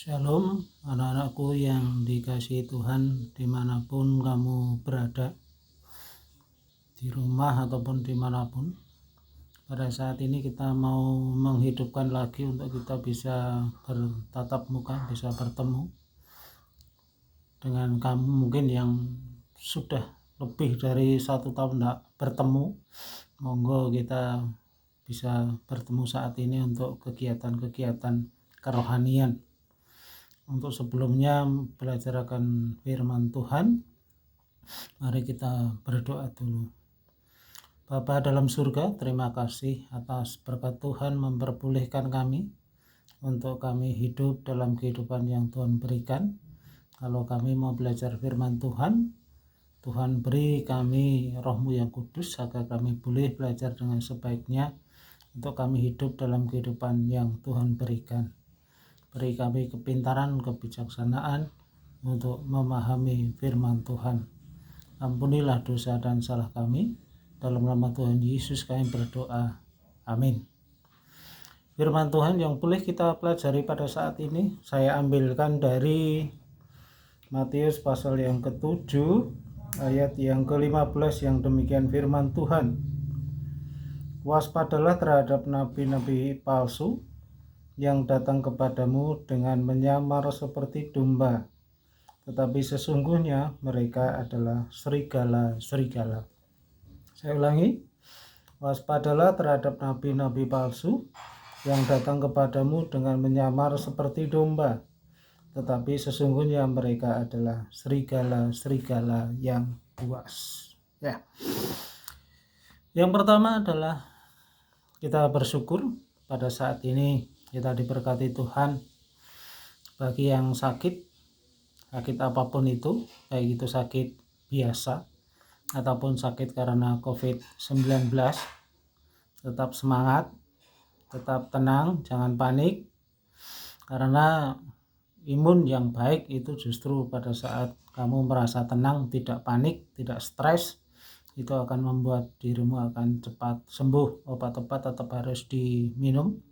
Shalom anak-anakku yang dikasihi Tuhan dimanapun kamu berada, di rumah ataupun dimanapun. Pada saat ini kita mau menghidupkan lagi untuk kita bisa bertatap muka, bisa bertemu dengan kamu mungkin yang sudah lebih dari 1 tahun tidak bertemu. Monggo kita bisa bertemu saat ini untuk kegiatan-kegiatan kerohanian. Untuk sebelumnya belajar akan firman Tuhan, mari kita berdoa dulu. Bapa dalam surga, terima kasih atas berkat Tuhan memperbolehkan kami untuk kami hidup dalam kehidupan yang Tuhan berikan. Kalau kami mau belajar firman Tuhan, Tuhan beri kami Roh-Mu yang kudus agar kami boleh belajar dengan sebaiknya untuk kami hidup dalam kehidupan yang Tuhan berikan. Beri kami kepintaran, kebijaksanaan untuk memahami firman Tuhan. Ampunilah dosa dan salah kami. Dalam nama Tuhan Yesus kami berdoa. Amin. Firman Tuhan yang boleh kita pelajari pada saat ini, saya ambilkan dari Matius pasal yang ke-7, ayat yang ke-15 yang demikian firman Tuhan. Waspadalah terhadap nabi-nabi palsu yang datang kepadamu dengan menyamar seperti domba, tetapi sesungguhnya mereka adalah serigala-serigala. Saya ulangi, waspadalah terhadap nabi-nabi palsu yang datang kepadamu dengan menyamar seperti domba, tetapi sesungguhnya mereka adalah serigala-serigala yang buas. Ya. Yang pertama adalah kita bersyukur pada saat ini kita diberkati Tuhan. Bagi yang sakit apapun itu, baik itu sakit biasa ataupun sakit karena COVID-19, tetap semangat, tetap tenang, jangan panik, karena imun yang baik itu justru pada saat kamu merasa tenang, tidak panik, tidak stres, itu akan membuat dirimu akan cepat sembuh. Obat-obat tetap harus diminum,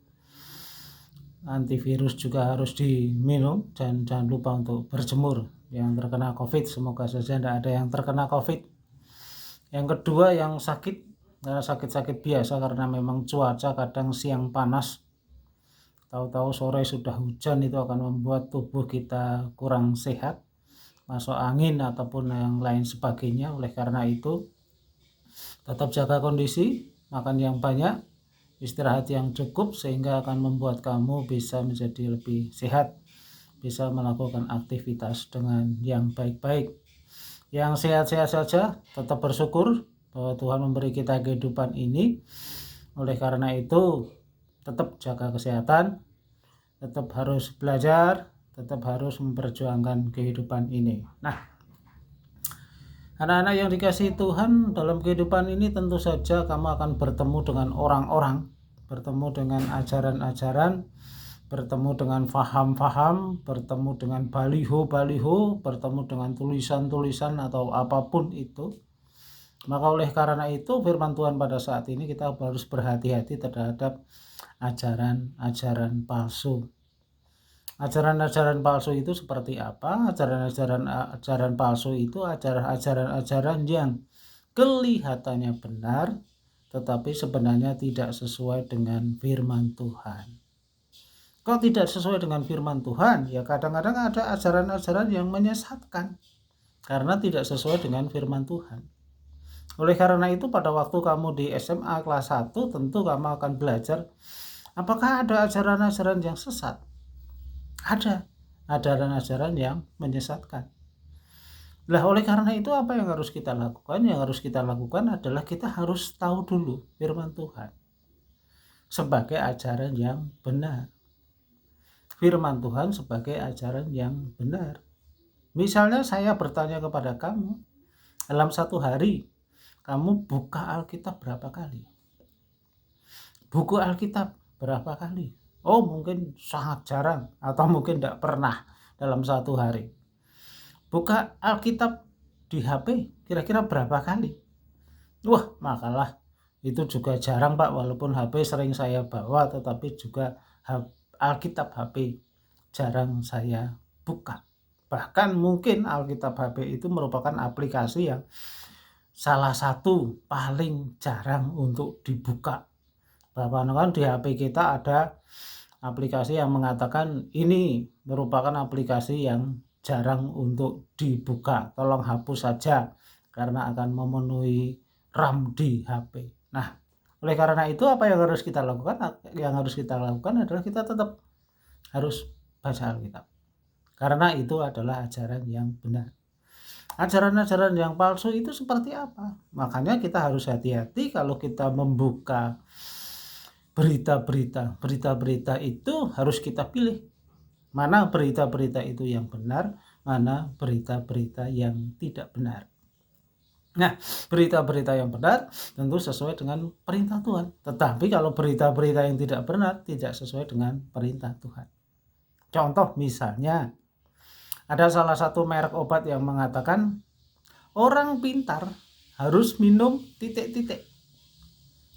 antivirus juga harus diminum, dan jangan lupa untuk berjemur. Yang terkena COVID, semoga saja tidak ada yang terkena COVID. Yang kedua, yang sakit, karena sakit-sakit biasa karena memang cuaca kadang siang panas, tahu-tahu sore sudah hujan, itu akan membuat tubuh kita kurang sehat, masuk angin ataupun yang lain sebagainya. Oleh karena itu, tetap jaga kondisi, makan yang banyak, istirahat yang cukup, sehingga akan membuat kamu bisa menjadi lebih sehat, bisa melakukan aktivitas dengan yang baik-baik. Yang sehat-sehat saja, tetap bersyukur bahwa Tuhan memberi kita kehidupan ini. Oleh karena itu, tetap jaga kesehatan, tetap harus belajar, tetap harus memperjuangkan kehidupan ini. Nah, anak-anak yang dikasihi Tuhan, dalam kehidupan ini tentu saja kamu akan bertemu dengan orang-orang, bertemu dengan ajaran-ajaran, bertemu dengan faham-faham, bertemu dengan baliho-baliho, bertemu dengan tulisan-tulisan atau apapun itu. Maka oleh karena itu firman Tuhan pada saat ini kita harus berhati-hati terhadap ajaran-ajaran palsu. Ajaran-ajaran palsu itu seperti apa? Ajaran palsu itu ajaran-ajaran yang kelihatannya benar, tetapi sebenarnya tidak sesuai dengan firman Tuhan. Kalau tidak sesuai dengan firman Tuhan, ya kadang-kadang ada ajaran-ajaran yang menyesatkan karena tidak sesuai dengan firman Tuhan. Oleh karena itu, pada waktu kamu di SMA kelas 1, tentu kamu akan belajar apakah ada ajaran-ajaran yang sesat. Ada ajaran-ajaran yang menyesatkan. Nah, oleh karena itu apa yang harus kita lakukan? Yang harus kita lakukan adalah kita harus tahu dulu firman Tuhan sebagai ajaran yang benar. Firman Tuhan sebagai ajaran yang benar. Misalnya saya bertanya kepada kamu, dalam satu hari kamu buka Alkitab berapa kali? Buku Alkitab berapa kali? Oh, mungkin sangat jarang atau mungkin tidak pernah dalam satu hari. Buka Alkitab di HP kira-kira berapa kali? Wah, makalah itu juga jarang, Pak, walaupun HP sering saya bawa, tetapi juga Alkitab HP jarang saya buka. Bahkan mungkin Alkitab HP itu merupakan aplikasi yang salah satu paling jarang untuk dibuka. Bahkan di HP kita ada aplikasi yang mengatakan ini merupakan aplikasi yang jarang untuk dibuka. Tolong hapus saja karena akan memenuhi RAM di HP. Nah, oleh karena itu apa yang harus kita lakukan? Yang harus kita lakukan adalah kita tetap harus baca Alkitab. Karena itu adalah ajaran yang benar. Ajaran-ajaran yang palsu itu seperti apa? Makanya kita harus hati-hati kalau kita membuka berita-berita itu harus kita pilih. Mana berita-berita itu yang benar, mana berita-berita yang tidak benar. Nah, berita-berita yang benar tentu sesuai dengan perintah Tuhan. Tetapi kalau berita-berita yang tidak benar tidak sesuai dengan perintah Tuhan. Contoh misalnya, ada salah satu merek obat yang mengatakan orang pintar harus minum titik-titik.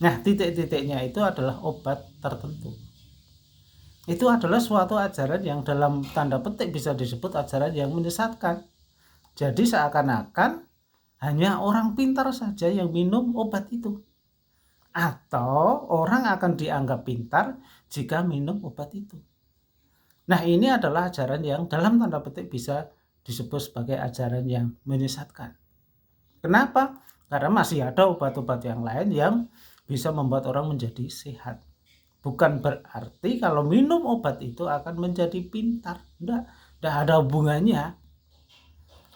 Nah, titik-titiknya itu adalah obat tertentu. Itu adalah suatu ajaran yang dalam tanda petik bisa disebut ajaran yang menyesatkan. Jadi seakan-akan hanya orang pintar saja yang minum obat itu. Atau orang akan dianggap pintar jika minum obat itu. Nah, ini adalah ajaran yang dalam tanda petik bisa disebut sebagai ajaran yang menyesatkan. Kenapa? Karena masih ada obat-obat yang lain yang bisa membuat orang menjadi sehat. Bukan berarti kalau minum obat itu akan menjadi pintar. Tidak ada hubungannya.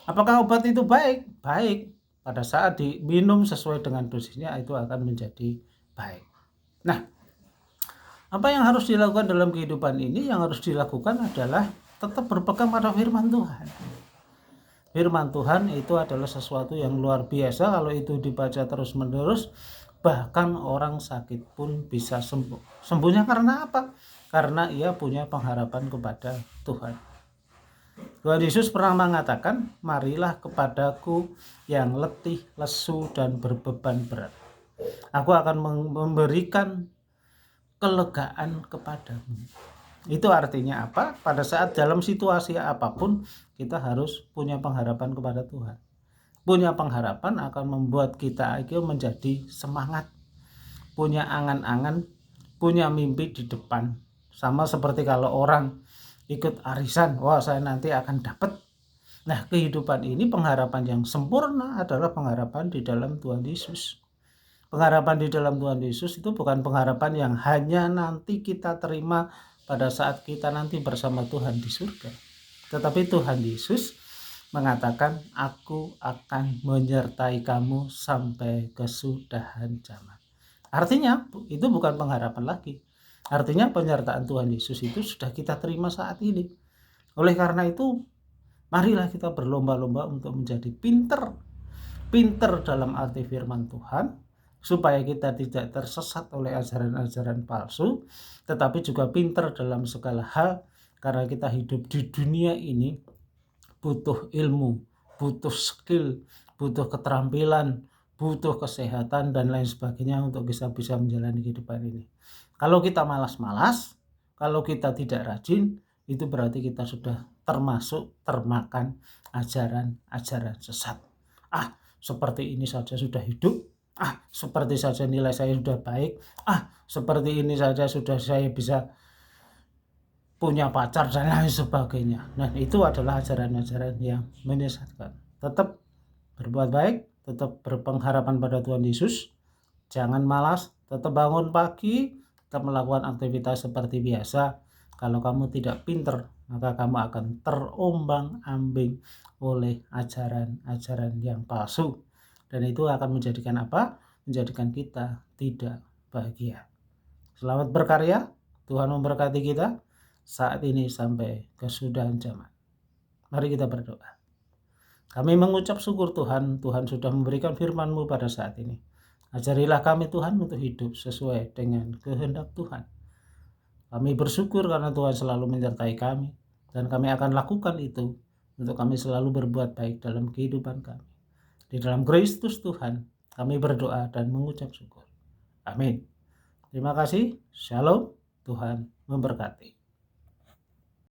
Apakah obat itu baik? Baik. Pada saat diminum sesuai dengan dosisnya itu akan menjadi baik. Nah, apa yang harus dilakukan dalam kehidupan ini? Yang harus dilakukan adalah tetap berpegang pada firman Tuhan. Firman Tuhan itu adalah sesuatu yang luar biasa. Kalau itu dibaca terus-menerus, bahkan orang sakit pun bisa sembuh. Sembuhnya karena apa? Karena ia punya pengharapan kepada Tuhan. Tuhan Yesus pernah mengatakan, marilah kepadaku yang letih, lesu, dan berbeban berat. Aku akan memberikan kelegaan kepadamu. Itu artinya apa? Pada saat dalam situasi apapun kita harus punya pengharapan kepada Tuhan. Punya pengharapan akan membuat kita itu menjadi semangat, punya angan-angan, punya mimpi di depan. Sama seperti kalau orang ikut arisan, wah saya nanti akan dapat. Nah, kehidupan ini pengharapan yang sempurna adalah pengharapan di dalam Tuhan Yesus. Pengharapan di dalam Tuhan Yesus itu bukan pengharapan yang hanya nanti kita terima pada saat kita nanti bersama Tuhan di surga. Tetapi Tuhan Yesus mengatakan, aku akan menyertai kamu sampai kesudahan zaman. Artinya itu bukan pengharapan lagi. Artinya penyertaan Tuhan Yesus itu sudah kita terima saat ini. Oleh karena itu, marilah kita berlomba-lomba untuk menjadi pinter dalam arti firman Tuhan, supaya kita tidak tersesat oleh ajaran-ajaran palsu, tetapi juga pintar dalam segala hal, karena kita hidup di dunia ini butuh ilmu, butuh skill, butuh keterampilan, butuh kesehatan dan lain sebagainya untuk bisa menjalani kehidupan ini. Kalau kita malas-malas, kalau kita tidak rajin, itu berarti kita sudah termakan ajaran-ajaran sesat. Seperti ini saja sudah hidup, seperti saja nilai saya sudah baik, seperti ini saja sudah saya bisa punya pacar dan lain sebagainya. Nah, itu adalah ajaran-ajaran yang menyesatkan. Tetap berbuat baik, tetap berpengharapan pada Tuhan Yesus, jangan malas, tetap bangun pagi, tetap melakukan aktivitas seperti biasa. Kalau kamu tidak pinter, maka kamu akan terombang-ambing oleh ajaran-ajaran yang palsu. Dan itu akan menjadikan apa? Menjadikan kita tidak bahagia. Selamat berkarya, Tuhan memberkati kita saat ini sampai kesudahan zaman. Mari kita berdoa. Kami mengucap syukur Tuhan, Tuhan sudah memberikan firman-Mu pada saat ini. Ajarilah kami Tuhan untuk hidup sesuai dengan kehendak Tuhan. Kami bersyukur karena Tuhan selalu menyertai kami, dan kami akan lakukan itu untuk kami selalu berbuat baik dalam kehidupan kami. Di dalam Kristus Tuhan, kami berdoa dan mengucap syukur. Amin. Terima kasih. Shalom. Tuhan memberkati.